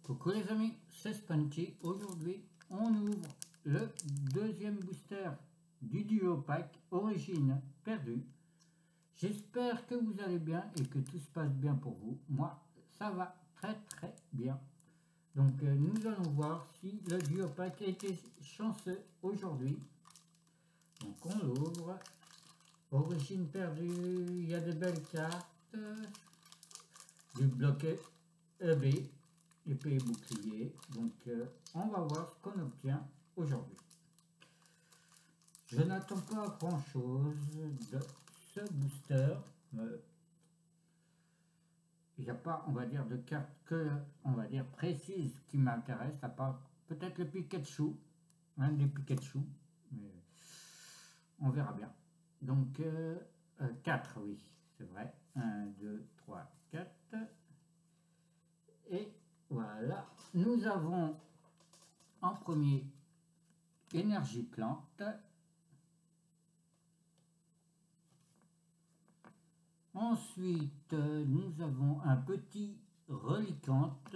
Coucou les amis, c'est Sponty. Aujourd'hui, on ouvre le deuxième booster du duo pack Origine Perdue. J'espère que vous allez bien et que tout se passe bien pour vous. Moi, ça va très bien. Donc, nous allons voir si le duo pack a été chanceux aujourd'hui. Donc, on l'ouvre. Origine Perdue, il y a des belles cartes. Du bloc EB. Épée et bouclier. Donc on va voir ce qu'on obtient aujourd'hui. Je n'attends pas grand chose de ce booster. Il n'y a pas, on va dire, de carte que, on va dire, précise qui m'intéresse, à part peut-être le Pikachu, un des Pikachu, mais on verra bien. Donc 4, oui, c'est vrai. 1, 2, 3, 4. Et voilà, nous avons en premier énergie plante, ensuite nous avons un petit reliquante.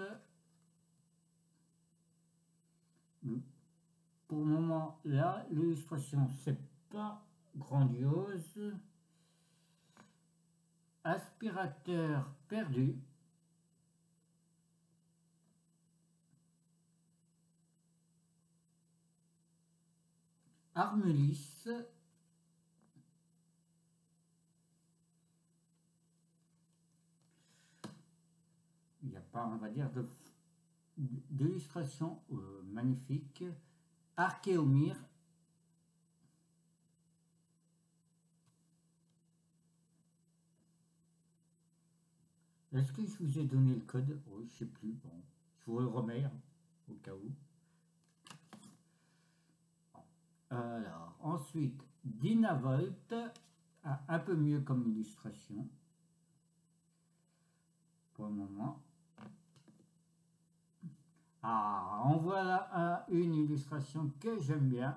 Pour le moment là, l'illustration c'est pas grandiose. Aspirateur perdu. Armulis, il n'y a pas, on va dire, d'illustration magnifique. Archéomir, est-ce que je vous ai donné le code? Oui, je ne sais plus, bon, je vous le remets hein, au cas où. Alors, ensuite, Dynavolt, un peu mieux comme illustration, pour le moment. Ah, en voilà une illustration que j'aime bien.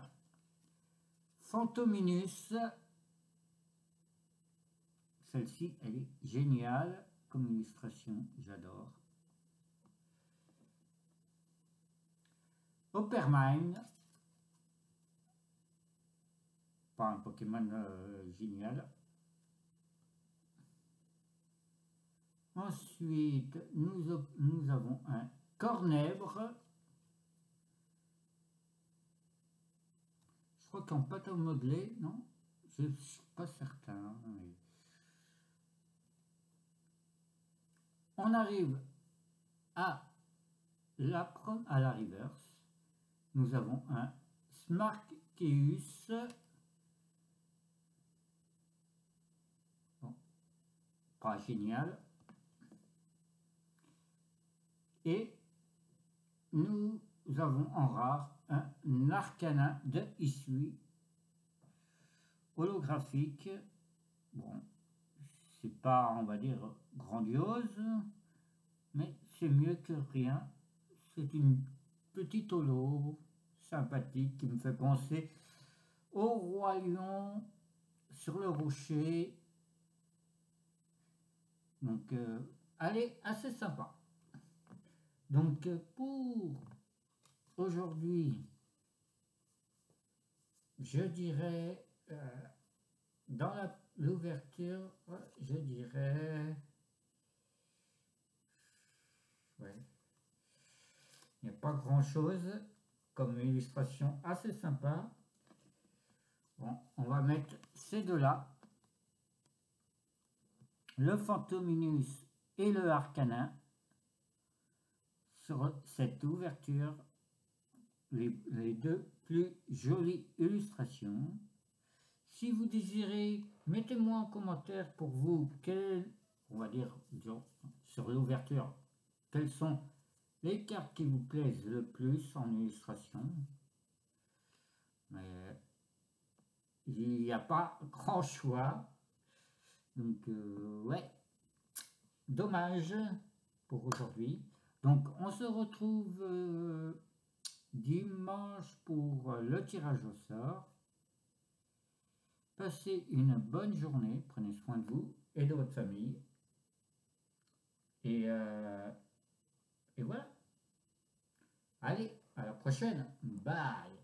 Phantominus, celle-ci, elle est géniale comme illustration, j'adore. Oppermine, pas un Pokémon génial. Ensuite, nous avons un Cornèbre. Je crois qu'en pâte à modeler, non? Je ne suis pas certain. Mais... on arrive à la reverse. Nous avons un Smarkeus. Bon, pas génial. Et nous avons en rare un Arcana de Hisui holographique. Bon, c'est pas, on va dire, grandiose, mais c'est mieux que rien. C'est une petite holo sympathique qui me fait penser au Roi Lion sur le rocher. Donc, elle est assez sympa. Donc, pour aujourd'hui, je dirais, dans l'ouverture, je dirais, ouais, il n'y a pas grand chose comme illustration assez sympa. Bon, on va mettre ces deux-là, le Phantominus et le Arcanin, sur cette ouverture, les deux plus jolies illustrations. Si vous désirez, mettez-moi en commentaire pour vous, on va dire, sur l'ouverture, quelles sont les cartes qui vous plaisent le plus en illustration. Mais il n'y a pas grand choix. Donc, ouais, dommage pour aujourd'hui. Donc, on se retrouve dimanche pour le tirage au sort. Passez une bonne journée, prenez soin de vous et de votre famille. Et voilà. Allez, à la prochaine. Bye.